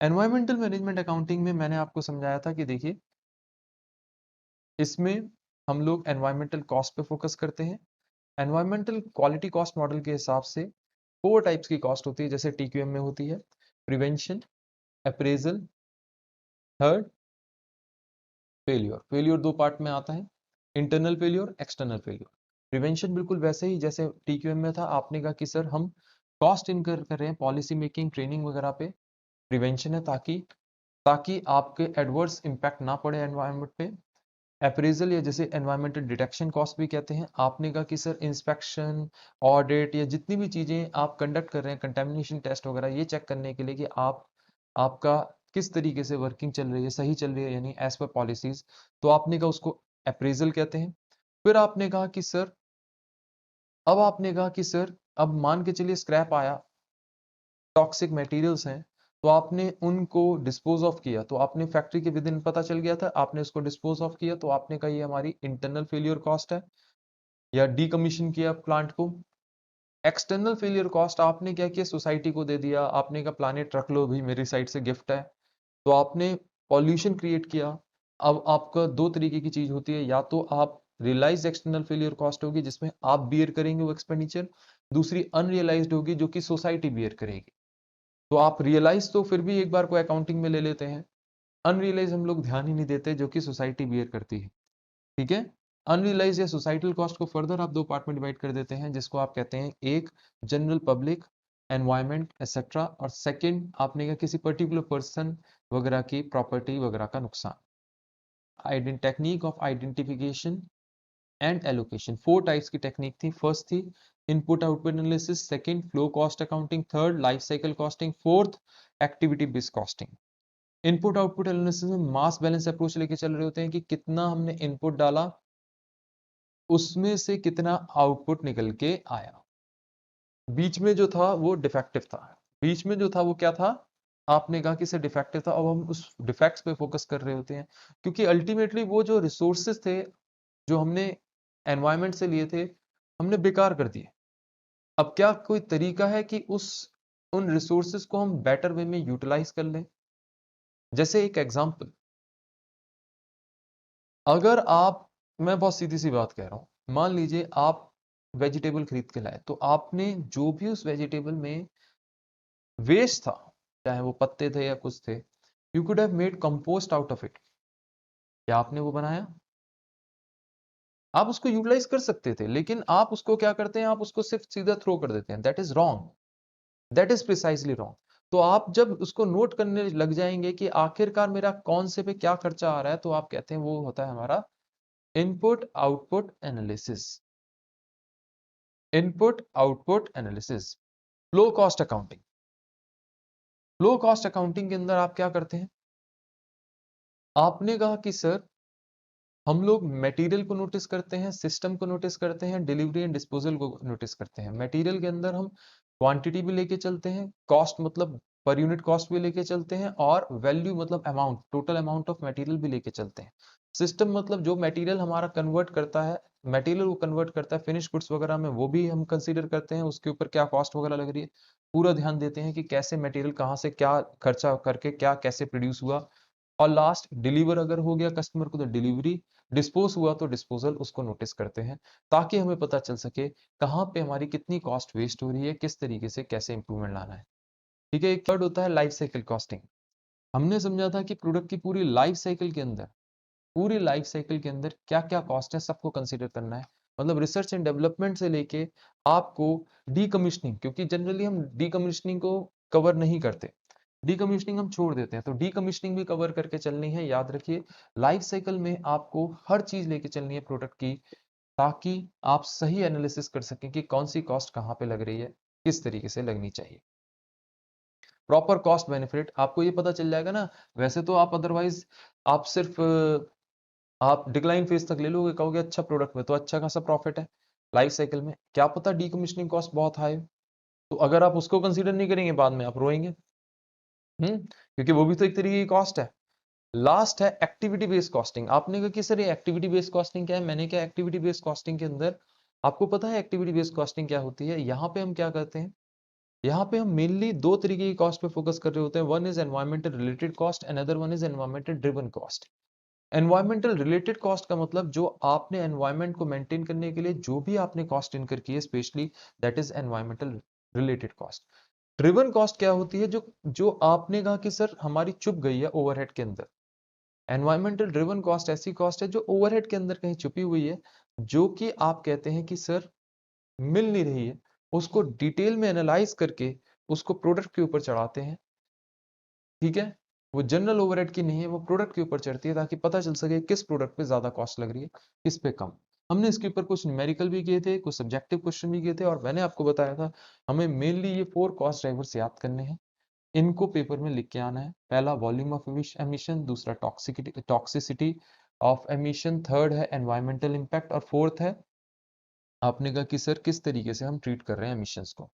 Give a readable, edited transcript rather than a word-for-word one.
Environmental management accounting में मैंने आपको समझाया था कि देखिए, इसमें हम लोग एनवायरमेंटल कॉस्ट पे फोकस करते हैं। एनवायरमेंटल क्वालिटी कॉस्ट मॉडल के हिसाब से 4 टाइप्स की कॉस्ट होती है, जैसे टीक्यूएम में होती है prevention, appraisal, third failure. Failure 2 part में आता है, internal failure, external failure. Prevention बिल्कुल वैसे ही जैसे टीक्यूएम में था, आपने कहा कि सर हम कॉस्ट इनकर कर रहे हैं पॉलिसी मेकिंग, ट्रेनिंग वगैरह पे, प्रिवेंशन है ताकि ताकि आपके एडवर्स इम्पैक्ट ना पड़े एनवायरनमेंट पे। अप्रेजल या जैसे एनवायरमेंटल डिटेक्शन कॉस्ट भी कहते हैं, आपने कहा कि सर इंस्पेक्शन, ऑडिट या जितनी भी चीजें आप कंडक्ट कर रहे हैं, कंटेमिनेशन टेस्ट वगैरह, ये चेक करने के लिए कि आपका किस तरीके से वर्किंग चल रही है, सही चल रही है यानी एज पर पॉलिसीज, तो आपने कहा उसको अप्रेजल कहते हैं। फिर आपने कहा कि सर अब मान के चलिए स्क्रैप आया, टॉक्सिक मटेरियल्स हैं, तो आपने उनको डिस्पोज ऑफ किया, तो आपने फैक्ट्री के विद इन पता चल गया था, आपने उसको डिस्पोज ऑफ किया, तो आपने कहा ये हमारी इंटरनल फेलियर कॉस्ट है, या डीकमीशन किया प्लांट को। एक्सटर्नल फेलियर कॉस्ट आपने क्या किया, सोसाइटी को दे दिया, आपने कहा प्लानेट रख लो भी, मेरी साइड से गिफ्ट है, तो आपने पॉल्यूशन क्रिएट किया। अब आपका दो तरीके की चीज होती है, या तो आप रियलाइज एक्सटर्नल फेलियर कॉस्ट होगी जिसमें आप बियर करेंगे वो एक्सपेंडिचर, दूसरी अनरियलाइज्ड होगी जो कि सोसाइटी बियर करेगी। तो आप रियलाइज तो फिर भी एक बार को अकाउंटिंग में ले लेते हैं, अनरियलाइज हम लोग ध्यान ही नहीं देते जो कि सोसाइटी बियर करती है। ठीक है, अनरियलाइज या सोसाइटल कॉस्ट को फर्दर आप 2 पार्ट में डिवाइड कर देते हैं, जिसको आप कहते हैं एक जनरल पब्लिक, एनवायरमेंट एक्सेट्रा, और सेकंड आपने कहा किसी पर्टिकुलर पर्सन वगैरह की प्रॉपर्टी वगैरह का नुकसान। Technique of identification and allocation 4 types की टेक्निक थी। फर्स्ट थी input output analysis, second flow cost accounting, third life cycle costing, fourth activity based costing. Input output analysis में मास बैलेंस अप्रोच लेके चल रहे होते हैं कि कितना हमने इनपुट डाला, उसमें से कितना आउटपुट निकल के आया। बीच में जो था वो डिफेक्टिव था, बीच में जो था वो क्या था, आपने कहा कि से डिफेक्टिव था। अब हम उस डिफेक्ट्स पे फोकस कर रहे होते हैं, क्योंकि अल्टीमेटली वो जो रिसोर्सेज थे जो हमने एनवायरनमेंट से लिए थे, हमने बेकार कर दिए। अब क्या कोई तरीका है कि उन रिसोर्सेज को हम बेटर वे में यूटिलाइज कर लें? जैसे एक एग्जांपल, अगर आप, मैं बहुत सीधी सी बात कह रहा हूं, मान लीजिए आप वेजिटेबल खरीद के लाए, तो आपने जो भी उस वेजिटेबल में वेस्ट था, चाहे वो पत्ते थे या कुछ थे, you could have made compost out of it. क्या आपने वो बनाया? आप उसको यूटिलाइज कर सकते थे, लेकिन आप उसको क्या करते हैं, आप उसको सिर्फ सीधा थ्रो कर देते हैं। That is wrong, that is precisely wrong. तो आप जब उसको नोट करने लग जाएंगे कि आखिरकार मेरा कौन से पे क्या खर्चा आ रहा है, तो आप कहते हैं वो होता है हमारा input output analysis. Input output analysis. Flow cost accounting, flow cost accounting के अंदर आप क्या करते हैं, आपने कहा कि सर हम लोग मटेरियल को नोटिस करते हैं, सिस्टम को नोटिस करते हैं, डिलीवरी एंड डिस्पोजल को नोटिस करते हैं। मटेरियल के अंदर हम क्वांटिटी भी लेके चलते हैं, कॉस्ट मतलब पर यूनिट कॉस्ट भी लेके चलते हैं, और वैल्यू मतलब amount, total amount of material भी लेके चलते हैं। सिस्टम मतलब जो मटेरियल हमारा कन्वर्ट करता है, मटेरियल को कन्वर्ट करता है फिनिश गुड्स वगैरह में, वो भी हम कंसीडर करते हैं, उसके ऊपर क्या कॉस्ट वगैरह लग रही है, पूरा ध्यान देते हैं कि कैसे मटेरियल कहाँ से क्या खर्चा करके क्या कैसे प्रोड्यूस हुआ। और लास्ट डिलीवर अगर हो गया कस्टमर को तो डिलीवरी, डिस्पोज हुआ तो डिस्पोजल, उसको नोटिस करते हैं, ताकि हमें पता चल सके कहाँ पे हमारी कितनी कॉस्ट वेस्ट हो रही है, किस तरीके से कैसे इंप्रूवमेंट लाना है। ठीक है, एक थर्ड होता है लाइफ साइकिल कॉस्टिंग। हमने समझा था कि प्रोडक्ट की पूरी लाइफ साइकिल के अंदर, पूरी लाइफ साइकिल के अंदर क्या क्या कॉस्ट है सबको कंसीडर करना है। मतलब रिसर्च एंड डेवलपमेंट से लेके आपको डीकमीशनिंग, क्योंकि जनरली हम डीकमीशनिंग को कवर नहीं करते, डीकमीशनिंग हम छोड़ देते हैं, तो डीकमीशनिंग भी कवर करके चलनी है। याद रखिए, लाइफ साइकिल में आपको हर चीज लेके चलनी है प्रोडक्ट की, ताकि आप सही एनालिसिस कर सकें कि कौन सी कॉस्ट कहाँ पे लग रही है, किस तरीके से लगनी चाहिए। प्रॉपर कॉस्ट बेनिफिट आपको ये पता चल जाएगा ना। वैसे तो आप अदरवाइज आप सिर्फ आप डिक्लाइन फेज तक ले लोगे, कहोगे अच्छा प्रोडक्ट में तो अच्छा खासा प्रॉफिट है, लाइफ साइकिल में क्या पता डीकमीशनिंग कॉस्ट बहुत हाई हो, तो अगर आप उसको कंसीडर नहीं करेंगे बाद में आप रोएंगे। क्योंकि वो भी तो एक तरीके की कॉस्ट है। लास्ट है एक्टिविटी बेस्ड कॉस्टिंग। आपने कहा कि सर ये एक्टिविटी बेस्ड कॉस्टिंग क्या है, मैंने क्या, एक्टिविटी बेस्ड कॉस्टिंग के अंदर आपको पता है एक्टिविटी बेस्ड कॉस्टिंग क्या होती है। यहाँ पे हम क्या करते हैं, यहाँ पे हम मेनली दो तरीके की कॉस्ट पे फोकस कर रहे होते हैं। One is environmental related cost and other one is environmental driven cost. Environmental related cost का मतलब जो आपने एनवायरमेंट को मेंटेन करने के लिए जो भी आपने कॉस्ट इनकर की है, specially that is environmental related cost. Driven cost क्या होती है? जो जो आपने कहा कि सर हमारी चुप गई है ओवरहेड के अंदर। एनवायरमेंटल ड्रिवन कॉस्ट ऐसी कॉस्ट है जो ओवरहेड के अंदर कहीं छुपी हुई है, जो कि आप कहते हैं कि सर मिल नहीं रही है, उसको डिटेल में एनालाइज करके उसको प्रोडक्ट के ऊपर चढ़ाते हैं। ठीक है, वो जनरल ओवरहेड की नहीं है, वो प्रोडक्ट के ऊपर चढ़ती है ताकि पता चल सके किस प्रोडक्ट पे ज्यादा कॉस्ट लग रही है, किस पे कम। हमने इसके ऊपर कुछ न्यूमेरिकल भी किए थे, कुछ सब्जेक्टिव क्वेश्चन भी किए थे, और मैंने आपको बताया था हमें मेनली ये 4 कॉस्ट ड्राइवर्स याद करने हैं। इनको पेपर में लिख के आना है। पहला वॉल्यूम ऑफ एमिशन, दूसरा टॉक्सिसिटी ऑफ एमिशन, थर्ड है एनवायरमेंटल इम्पैक्ट, और फोर्थ है आपने कहा कि सर किस तरीके से हम ट्रीट कर रहे हैं एमिशंस को।